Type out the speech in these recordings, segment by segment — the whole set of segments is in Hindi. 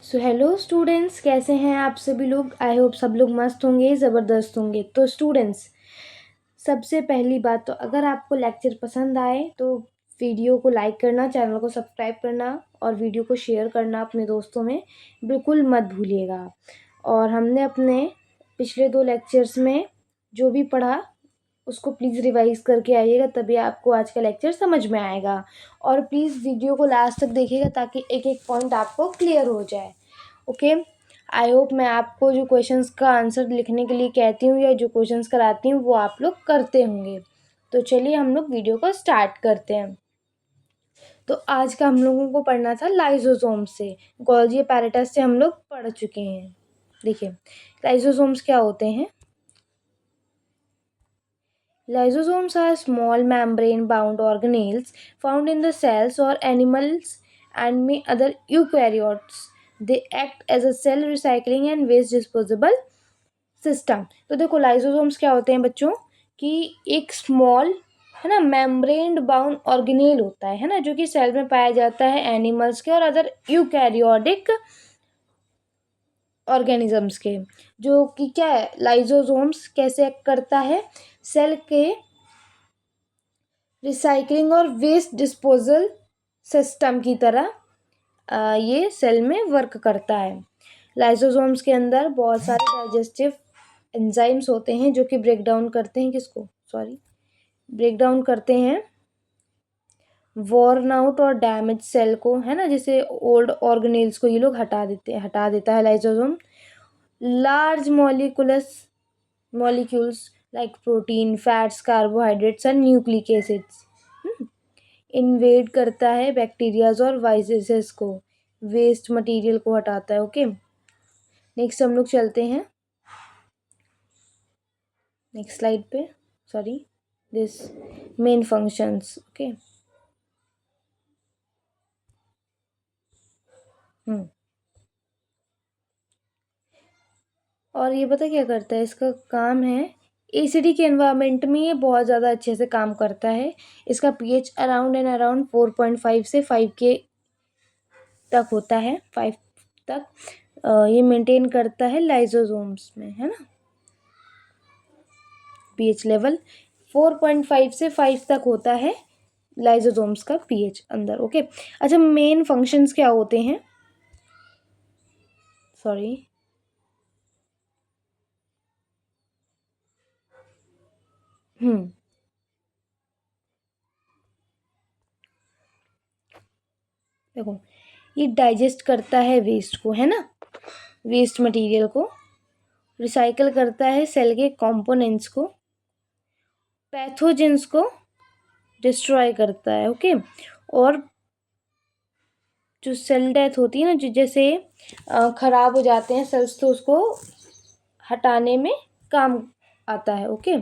सो हेलो स्टूडेंट्स, कैसे हैं आप सभी लोग। आई होप सब लोग मस्त होंगे, ज़बरदस्त होंगे। तो स्टूडेंट्स, सबसे पहली बात तो अगर आपको लेक्चर पसंद आए तो वीडियो को लाइक करना, चैनल को सब्सक्राइब करना और वीडियो को शेयर करना अपने दोस्तों में बिल्कुल मत भूलिएगा। और हमने अपने पिछले 2 लेक्चर्स में जो भी पढ़ा उसको प्लीज़ रिवाइज़ करके आइएगा, तभी आपको आज का लेक्चर समझ में आएगा। और प्लीज़ वीडियो को लास्ट तक देखिएगा ताकि एक-एक पॉइंट आपको क्लियर हो जाए। ओके, आई होप मैं आपको जो क्वेश्चंस का आंसर लिखने के लिए कहती हूँ या जो क्वेश्चंस कराती हूँ वो आप लोग करते होंगे। तो चलिए हम लोग वीडियो को स्टार्ट करते हैं। तो आज का हम लोगों को पढ़ना था लाइसोसोम से। गोल्गी एपैरेटस से हम लोग पढ़ चुके हैं। देखिए लाइसोसोम्स क्या होते हैं। Lysosomes are small membrane-bound organelles found in the cells or animals and may other eukaryotes. They act as a cell recycling and waste disposal system. तो देखो लाइसोसोम्स क्या होते हैं बच्चों कि एक स्मॉल है ना मेम्ब्रेन बाउंड ऑर्गेनेल होता है ना, जो कि सेल में पाया जाता है एनिमल्स के और अदर यूकैरियोटिक ऑर्गेनिजम्स के। जो कि क्या है, लाइसोसोम्स कैसे एक्ट करता है, सेल के रिसाइकलिंग और वेस्ट डिस्पोजल सिस्टम की तरह ये सेल में वर्क करता है। लाइसोसोम्स के अंदर बहुत सारे डाइजेस्टिव एंजाइम्स होते हैं जो कि ब्रेक डाउन करते हैं ब्रेक डाउन करते हैं वॉर्न आउट और डैमेज सेल को, है ना। जैसे ओल्ड ऑर्गेनेल्स को ये लोग हटा देता है lysosome. Large molecules like protein, fats, carbohydrates and nucleic acids invade करता है बैक्टीरियाज और वायरसेस को, वेस्ट मटेरियल को हटाता है। ओके, नेक्स्ट हम लोग चलते हैं नेक्स्ट स्लाइड पे। This main functions. ओके, और ये पता क्या करता है, इसका काम है एसिडिक एनवायरनमेंट में ये बहुत ज़्यादा अच्छे से काम करता है। इसका पीएच अराउंड 4.5 से 5 के तक होता है, 5 तक ये मेंटेन करता है लाइसोसोम्स में, है ना। पीएच लेवल 4.5 से 5 तक होता है लाइसोसोम्स का पीएच अंदर। ओके, अच्छा मेन फंक्शंस क्या होते हैं। देखो ये डाइजेस्ट करता है वेस्ट को, है ना, वेस्ट मटेरियल को रिसाइकल करता है, सेल के कंपोनेंट्स को, पैथोजेंस को डिस्ट्रॉय करता है। ओके, और जो सेल डेथ होती है ना, जो जैसे खराब हो जाते हैं सेल्स तो उसको हटाने में काम आता है। ओके,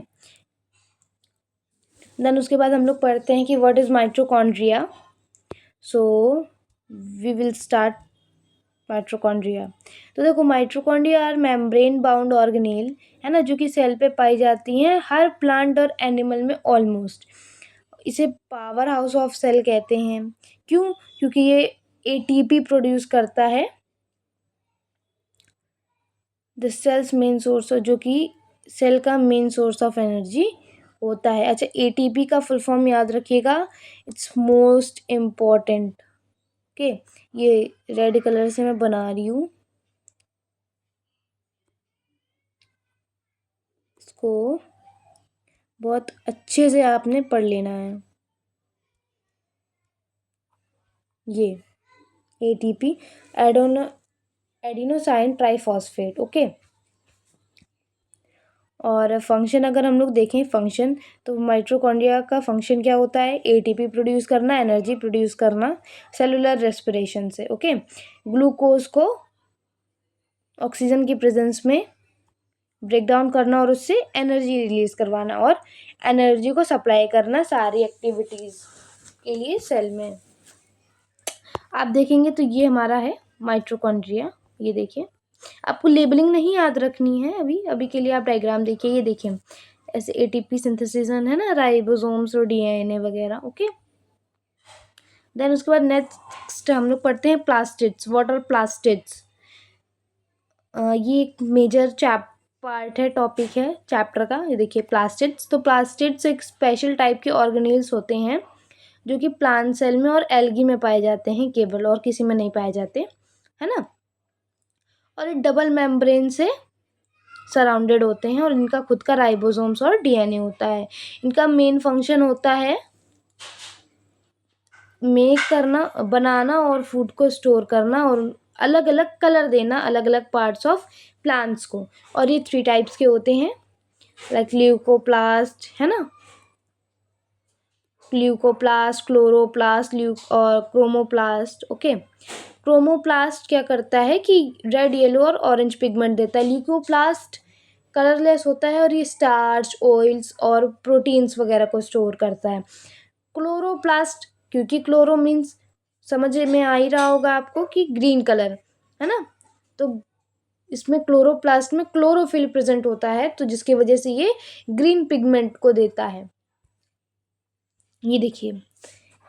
देन उसके बाद हम लोग पढ़ते हैं कि what is mitochondria. So we will start mitochondria. तो देखो mitochondria are membrane bound organelle, है ना, जो कि सेल पे पाई जाती हैं हर प्लांट और एनिमल में ऑलमोस्ट। इसे पावर हाउस ऑफ सेल कहते हैं। क्यों? क्योंकि ये एटीपी प्रोड्यूस करता है, द सेल्स मेन सोर्स, जो कि सेल का मेन सोर्स ऑफ एनर्जी होता है। अच्छा, एटीपी का फुल फॉर्म याद रखिएगा, इट्स मोस्ट इम्पॉर्टेंट। ओके, ये रेड कलर से मैं बना रही हूँ, इसको बहुत अच्छे से आपने पढ़ लेना है। ये एटीपी एडिनोसाइन ट्राइफॉस्फेट। ओके, और फंक्शन अगर हम लोग देखें फंक्शन, तो माइटोकॉन्ड्रिया का फंक्शन क्या होता है, एटीपी प्रोड्यूस करना, एनर्जी प्रोड्यूस करना सेलुलर रेस्पिरेशन से। ओके, ग्लूकोज को ऑक्सीजन की प्रेजेंस में ब्रेक डाउन करना और उससे एनर्जी रिलीज करवाना और एनर्जी को सप्लाई करना सारी एक्टिविटीज़ के लिए सेल में। आप देखेंगे तो ये हमारा है माइटोकॉन्ड्रिया। ये देखिए, आपको लेबलिंग नहीं याद रखनी है अभी अभी के लिए, आप डायग्राम देखिए। ये देखिए ऐसे एटीपी सिंथेसिस है ना, राइबोसोम्स और डीएनए वगैरह। ओके, देन उसके बाद नेक्स्ट हम लोग पढ़ते हैं प्लास्टिड्स। What are plastids? ये एक मेजर पार्ट है, टॉपिक है चैप्टर का। ये देखिए प्लास्टिड्स। तो प्लास्टिड्स एक स्पेशल टाइप के ऑर्गेनेल्स होते हैं जो कि प्लांट सेल में और एल्गी में पाए जाते हैं केवल, और किसी में नहीं पाए जाते, है ना। और ये डबल मेम्ब्रेन से सराउंडेड होते हैं और इनका खुद का राइबोसोम्स और डीएनए होता है। इनका मेन फंक्शन होता है मेक करना, बनाना और फूड को स्टोर करना और अलग अलग कलर देना अलग अलग पार्ट्स ऑफ प्लांट्स को। और ये 3 टाइप्स के होते हैं, लाइक ल्यूकोप्लास्ट, है ना, ल्यूकोप्लास्ट, क्लोरोप्लास्ट, और क्रोमोप्लास्ट। ओके, क्रोमोप्लास्ट क्या करता है कि रेड, येलो और ऑरेंज पिगमेंट देता है। ल्यूकोप्लास्ट कलरलेस होता है और ये स्टार्च, ऑयल्स और प्रोटीन्स वगैरह को स्टोर करता है। क्लोरोप्लास्ट, क्योंकि क्लोरो मीन्स समझ में आ ही रहा होगा आपको कि ग्रीन कलर, है ना। तो इसमें क्लोरोप्लास्ट में क्लोरोफिल प्रेजेंट होता है, तो जिसकी वजह से ये ग्रीन पिगमेंट को देता है। ये देखिए,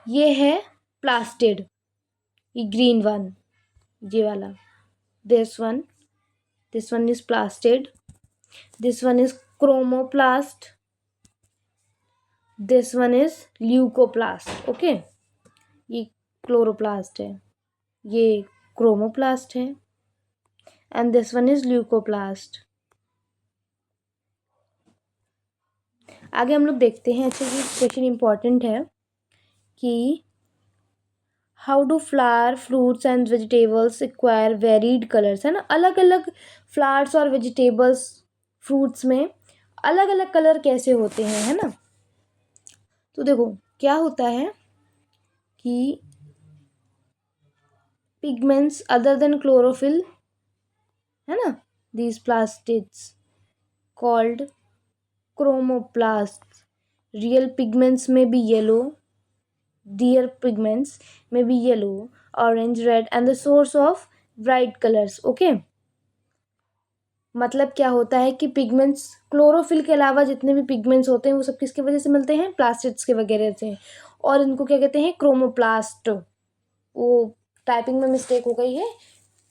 ये है प्लास्टिड, ये ग्रीन वन, ये वाला, this one is plastid, this one is chromoplast, this one is leucoplast. Okay, ये क्लोरोप्लास्ट है, ये क्रोमोप्लास्ट है, and this one is leucoplast. आगे हम लोग देखते हैं। अच्छा, ये क्वेश्चन इंपॉर्टेंट है कि how do flower, fruits and vegetables acquire varied colours, है ना। अलग अलग फ्लावर्स और वेजिटेबल्स, फ्रूट्स में अलग अलग कलर कैसे होते हैं, है ना। तो देखो क्या होता है कि पिगमेंट्स अदर देन क्लोरोफिल, है ना, these plastids called chromoplast, real pigments में भी yellow, dear pigments may be yellow, orange, red and the source of bright colors. Okay, मतलब क्या होता है कि पिगमेंट्स, क्लोरोफिल के अलावा जितने भी पिगमेंट्स होते हैं वो सब किसकी वजह से मिलते हैं, प्लास्टिड्स के वगैरह से। और इनको क्या कहते हैं, क्रोमोप्लास्ट। वो टाइपिंग में मिस्टेक हो गई है,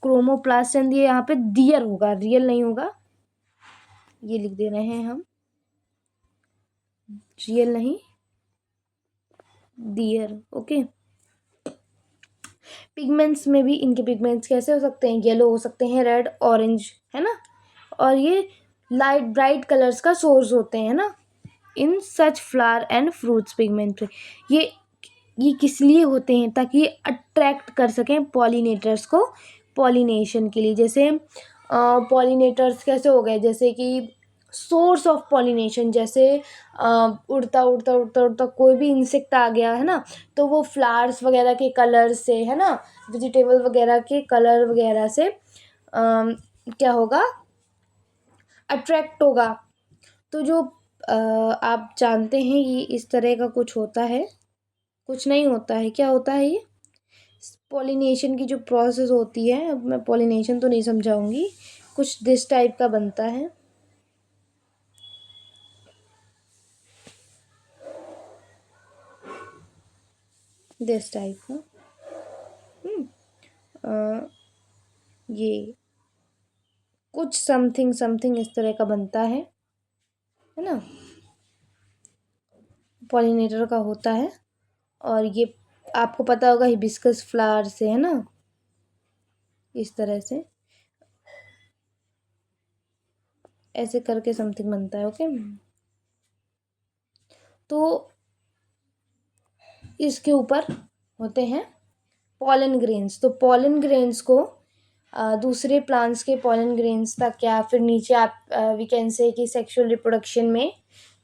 क्रोमोप्लास्ट, एंड ये यहाँ पे डियर होगा, रियल नहीं होगा, ये लिख दे रहे हैं हम, रियल नहीं, डियर। ओके, पिगमेंट्स में भी इनके पिगमेंट्स कैसे हो सकते हैं, येलो हो सकते हैं, रेड, ऑरेंज, है ना। और ये लाइट ब्राइट कलर्स का सोर्स होते हैं ना इन सच फ्लावर एंड फ्रूट्स पिगमेंट। ये किस लिए होते हैं, ताकि ये अट्रैक्ट कर सकें पॉलिनेटर्स को पॉलिनेशन के लिए। जैसे पॉलिनेटर्स कैसे हो गए, जैसे कि सोर्स ऑफ पॉलिनेशन, जैसे उड़ता उड़ता उड़ता उड़ता कोई भी इंसेक्ट आ गया, है ना, तो वो फ्लावर्स वगैरह के कलर से, है ना, वेजिटेबल वगैरह के कलर वगैरह से क्या होगा, अट्रैक्ट होगा। तो जो आप जानते हैं ये इस तरह का कुछ होता है, कुछ नहीं होता है, क्या होता है ये पॉलिनेशन की जो प्रोसेस होती है। अब मैं पॉलिनेशन तो नहीं समझाऊंगी, कुछ दिस टाइप का बनता है, दिस टाइप का। ये कुछ समथिंग समथिंग इस तरह का बनता है ना, पॉलिनेटर का होता है। और ये आपको पता होगा हिबिस्कस फ्लावर से, है ना, इस तरह से ऐसे करके समथिंग बनता है। ओके, तो इसके ऊपर होते हैं पॉलन ग्रेन्स। तो पॉलन ग्रेन्स को दूसरे प्लांट्स के पॉलन ग्रेन्स तक, या फिर नीचे आप वी कैन से कि सेक्सुअल रिप्रोडक्शन में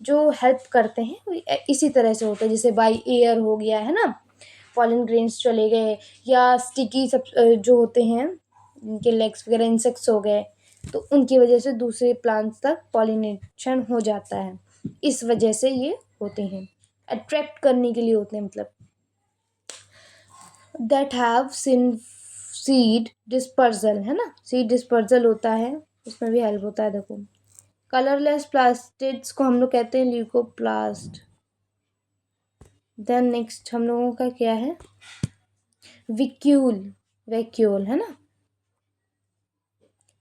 जो हेल्प करते हैं वो इसी तरह से होता है। जैसे बाई एयर हो गया, है ना, पॉलन ग्रेन्स चले गए, या स्टिकी सब जो होते हैं इनके लेग्स वगैरह, इंसेक्ट्स हो गए, तो उनकी वजह से दूसरे प्लांट्स तक पॉलिनेशन हो जाता है। इस वजह से ये होते हैं, अट्रैक्ट करने के लिए होते हैं, मतलब दैट हैव सीड डिस्पर्जल, है ना, सीड डिस्पर्जल होता है, उसमें भी हेल्प होता है। देखो कलरलेस प्लास्टिड्स को हम लोग कहते हैं ल्यूकोप्लास्ट। देन नेक्स्ट हम लोगों का क्या है, विक्यूल, वैक्यूल, है ना।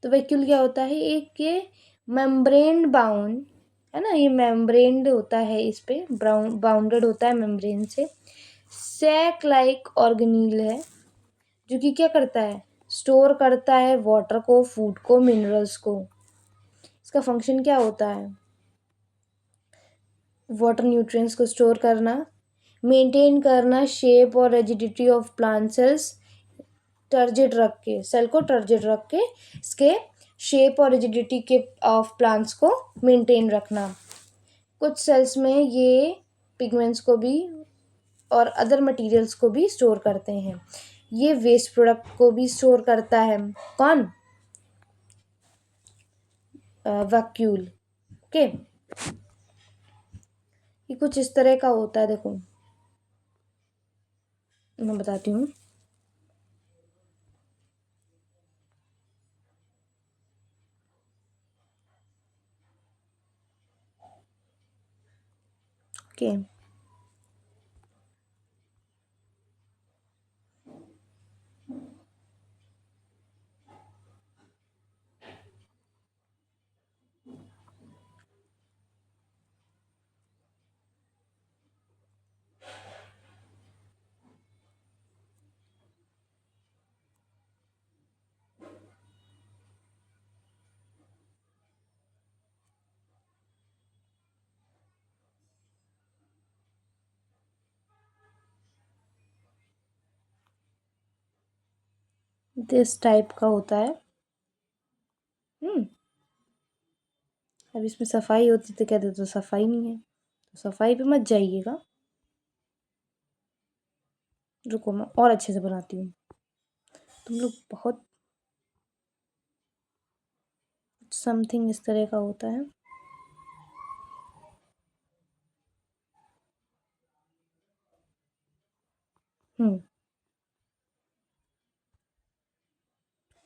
तो वैक्यूल क्या होता है, एक ये मेम्ब्रेन बाउंड है ना, ये मेम्ब्रेन होता है, इस पे बाउंडेड होता है मेम्ब्रेन से। सैक लाइक ऑर्गेनील है जो कि क्या करता है, स्टोर करता है वाटर को, फूड को, मिनरल्स को। इसका फंक्शन क्या होता है, वाटर न्यूट्रिएंट्स को स्टोर करना, मेंटेन करना शेप और rigidity of plant cells, turgid रख के, सेल को टर्जिड रख के इसके शेप और रिजिडिटी के ऑफ प्लांट्स को मेंटेन रखना। कुछ सेल्स में ये पिगमेंट्स को भी और अदर मटेरियल्स को भी स्टोर करते हैं। ये वेस्ट प्रोडक्ट को भी स्टोर करता है, कौन, वैक्यूल। ओके, ये कुछ इस तरह का होता है, देखो मैं बताती हूँ। ओके, दिस टाइप का होता है। अब इसमें सफाई होती तो कहते तो सफाई नहीं है, तो सफाई पे मत जाइएगा। रुको मैं और अच्छे से बनाती हूँ, तुम लोग बहुत समथिंग इस तरह का होता है। हम्म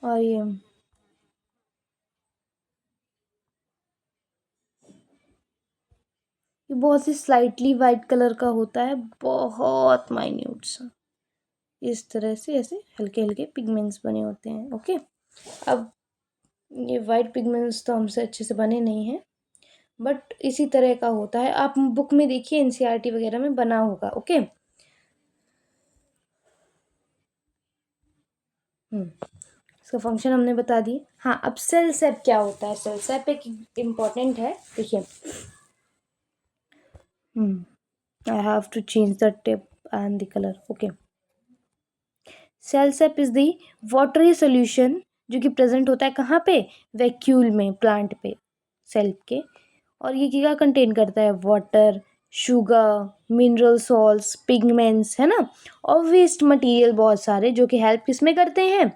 और ये बहुत ही स्लाइटली वाइट कलर का होता है, बहुत माइन्यूट सा, इस तरह से ऐसे हल्के हल्के पिगमेंट्स बने होते हैं। ओके, अब ये वाइट पिगमेंट्स तो हमसे अच्छे से बने नहीं हैं, बट इसी तरह का होता है। आप बुक में देखिए, एनसीईआरटी वगैरह में बना होगा। ओके, इसका फंक्शन हमने बता दी। हाँ, अब सेल सेप क्या होता है, सेल सेप एक इम्पॉर्टेंट है, देखिए। I have to change the tip and the colour. Okay, cell sap is the watery solution जो कि प्रेजेंट होता है कहाँ पे, वैक्यूल में, प्लांट पे, सेल के। और ये क्या कंटेन करता है, water, sugar, mineral salts, pigments, है ना, और वेस्ट मटेरियल बहुत सारे, जो कि हेल्प किसमें करते हैं,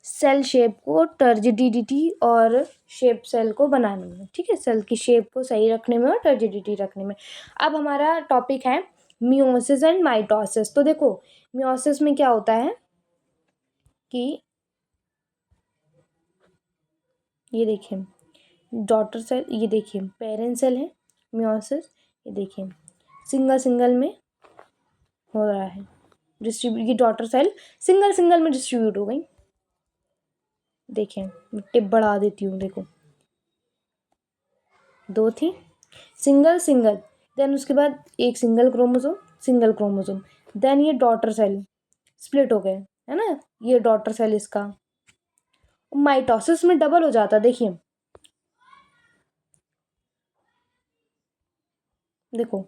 सेल शेप को, टर्जिडिटी और शेप सेल को बनाने में, ठीक है, सेल की शेप को सही रखने में और टर्जिडिटी रखने में। अब हमारा टॉपिक है मियोसिस एंड माइटोसिस। तो देखो, मियोसिस में क्या होता है कि ये देखिए डॉटर सेल, ये देखिए पेरेंट सेल है, मियोसिस, ये देखिए सिंगल सिंगल में हो रहा है डिस्ट्रीब्यूट, ये डॉटर सेल सिंगल सिंगल में डिस्ट्रीब्यूट हो गई। देखिए मैं टिप बढ़ा देती हूँ, देखो दो थी, सिंगल सिंगल, देन उसके बाद एक सिंगल क्रोमोसोम, देन ये डॉटर सेल स्प्लिट हो गए, है ना, ये डॉटर सेल इसका। माइटोसिस में डबल हो जाता, देखिए देखो,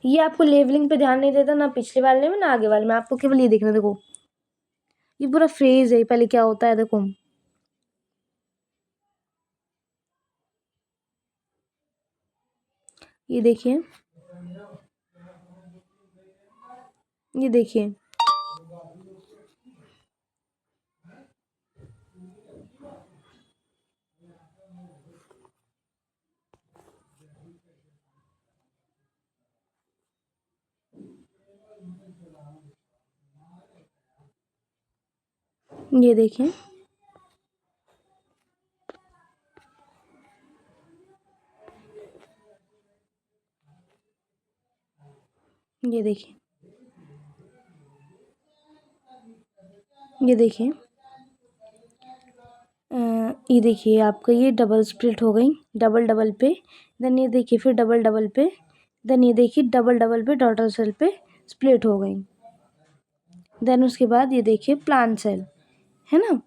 ये आपको लेवलिंग पे ध्यान नहीं देता ना, पिछले वाले में ना आगे वाले में, आपको केवल ये देखना। देखो ये पूरा फ्रेज है, पहले क्या होता है, देखो ये देखिए, ये देखिए, ये देखिए, ये देखिए, ये देखिए, ये देखिए आपका ये डबल स्प्लिट हो गई, डबल डबल पे, देन ये देखिए फिर डबल डबल पे, देन ये देखिए डबल डबल पे डॉटर सेल पे स्प्लिट हो गई। देन उसके बाद ये देखिए प्लांट सेल, है ना।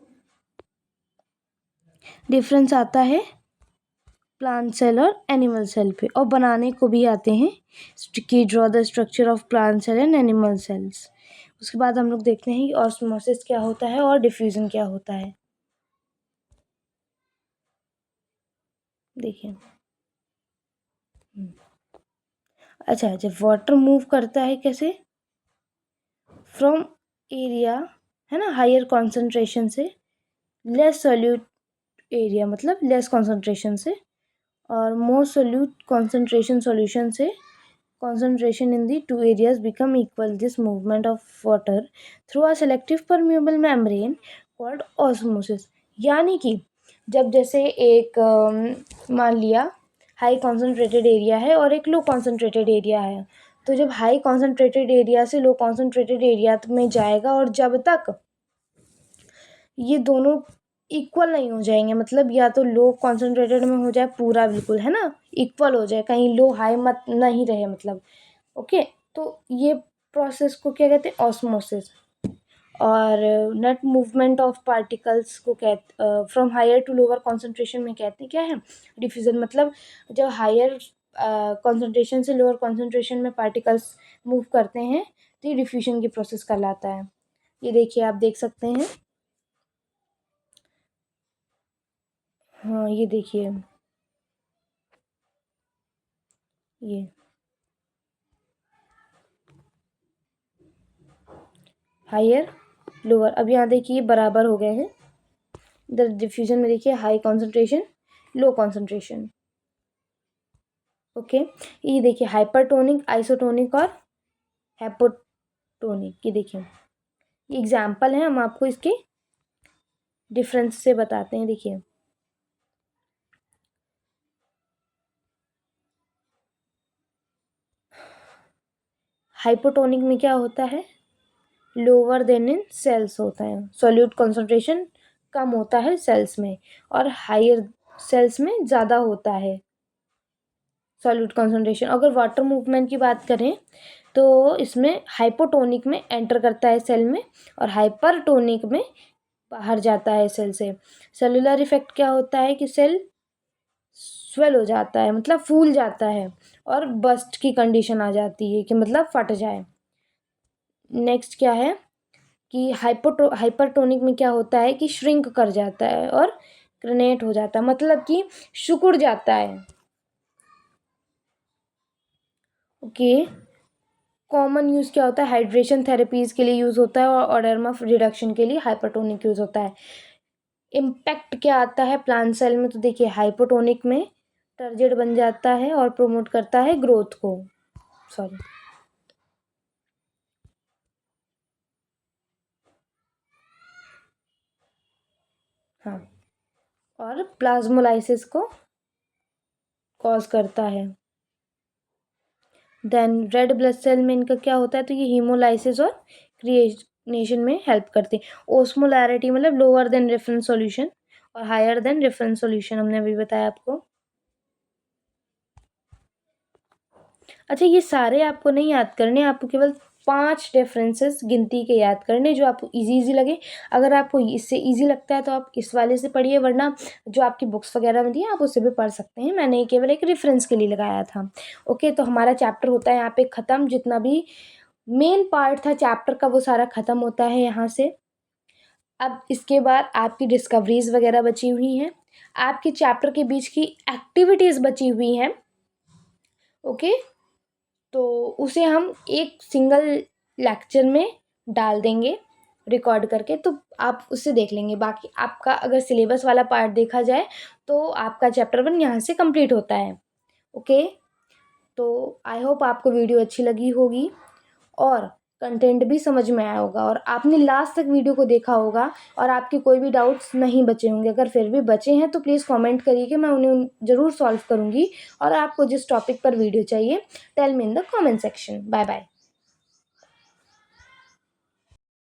डिफरेंस आता है प्लांट सेल और एनिमल सेल पे, और बनाने को भी आते हैं कि draw the structure of plant cell and animal cells. उसके बाद हम लोग देखते हैं कि ऑस्मोसिस क्या होता है और डिफ्यूजन क्या होता है। देखिए अच्छा, जब वाटर मूव करता है कैसे, फ्रॉम एरिया, है ना, हायर कॉन्सेंट्रेशन से लेस सोल्यूट एरिया, मतलब लेस कॉन्सेंट्रेशन से, और मोर सोल्यूट कॉन्सेंट्रेशन सॉल्यूशन से, concentration in the two areas become equal. This movement of water through a selective permeable membrane called osmosis। यानी कि जब जैसे एक मान लिया हाई कॉन्सेंट्रेटेड एरिया है और एक लो कॉन्सेंट्रेटेड एरिया है, तो जब हाई कॉन्सेंट्रेटेड एरिया से लो कॉन्सेंट्रेटेड एरिया में जाएगा और जब तक ये दोनों इक्वल नहीं हो जाएंगे, मतलब या तो लो कॉन्सेंट्रेटेड में हो जाए पूरा बिल्कुल, है ना, इक्वल हो जाए, कहीं लो हाई मत नहीं रहे, मतलब ओके। तो ये प्रोसेस को क्या कहते हैं, ऑस्मोसिस। और नेट मूवमेंट ऑफ पार्टिकल्स को कहते from higher to lower concentration में कहते हैं क्या है, डिफ्यूजन। मतलब जब हायर कॉन्सेंट्रेशन से लोअर कॉन्सेंट्रेशन में पार्टिकल्स मूव करते हैं तो ये डिफ्यूजन की प्रोसेस कहलाता है। ये देखिए आप देख सकते हैं, हाँ ये देखिए ये हायर लोअर, अब यहाँ देखिए बराबर हो गए हैं। इधर डिफ्यूजन में देखिए high concentration low concentration, okay. ये देखिए हाइपरटोनिक, आइसोटोनिक और हेपोटोनिक, ये देखिए ये एग्जाम्पल है, हम आपको इसके डिफरेंस से बताते हैं। देखिए हाइपोटोनिक में क्या होता है, लोअर देन इन सेल्स होता है, सॉल्यूट कॉन्सेंट्रेशन कम होता है सेल्स में, और हायर सेल्स में ज़्यादा होता है सॉल्यूट कॉन्सेंट्रेशन। अगर वाटर मूवमेंट की बात करें तो इसमें हाइपोटोनिक में एंटर करता है सेल में, और हाइपरटोनिक में बाहर जाता है सेल से। सेलुलर इफेक्ट क्या होता है कि सेल स्वेल हो जाता है, मतलब फूल जाता है, और बस्ट की कंडीशन आ जाती है कि मतलब फट जाए। नेक्स्ट क्या है कि हाइपरटोनिक में क्या होता है कि श्रिंक कर जाता है और क्रेनेट हो जाता है, मतलब कि सिकुड़ जाता है, ओके। कॉमन यूज़ क्या होता है, हाइड्रेशन थेरेपीज के लिए यूज़ होता है, और ओडेर्मा रिडक्शन के लिए हाइपरटोनिक यूज़ होता है। इम्पैक्ट क्या आता है प्लांट सेल में, तो देखिए हाइपोटोनिक में टर्जिड बन जाता है और प्रोमोट करता है ग्रोथ को, सॉरी, हाँ, और प्लाज्मोलाइसिस को कॉज करता है। देन रेड ब्लड सेल में इनका क्या होता है, तो ये हीमोलाइसिस और क्रिएनेशन में हेल्प करते हैं। ओस्मोलैरिटी मतलब लोअर देन रेफरेंस सॉल्यूशन और हायर देन रेफरेंस सॉल्यूशन, हमने अभी बताया आपको। अच्छा, ये सारे आपको नहीं याद करने, आपको केवल 5 डिफरेंसेस गिनती के याद करने जो आपको इजी लगे। अगर आपको इससे इजी लगता है तो आप इस वाले से पढ़िए, वरना जो आपकी बुक्स वगैरह में दी है आप उससे भी पढ़ सकते हैं, मैंने केवल एक रेफरेंस के लिए लगाया था, ओके। तो हमारा चैप्टर होता है यहाँ पे ख़त्म, जितना भी मेन पार्ट था चैप्टर का वो सारा ख़त्म होता है यहाँ से। अब इसके बाद आपकी डिस्कवरीज वगैरह बची हुई हैं, आपके चैप्टर के बीच की एक्टिविटीज़ बची हुई हैं, ओके। तो उसे हम एक सिंगल लेक्चर में डाल देंगे रिकॉर्ड करके, तो आप उससे देख लेंगे। बाकी आपका अगर सिलेबस वाला पार्ट देखा जाए तो आपका चैप्टर 1 यहाँ से कंप्लीट होता है, ओके। तो आई होप आपको वीडियो अच्छी लगी होगी और कंटेंट भी समझ में आया होगा, और आपने लास्ट तक वीडियो को देखा होगा और आपके कोई भी डाउट्स नहीं बचे होंगे। अगर फिर भी बचे हैं तो प्लीज़ कमेंट करिए कि मैं उन्हें ज़रूर सॉल्व करूँगी। और आपको जिस टॉपिक पर वीडियो चाहिए tell me in the comment section. Bye bye.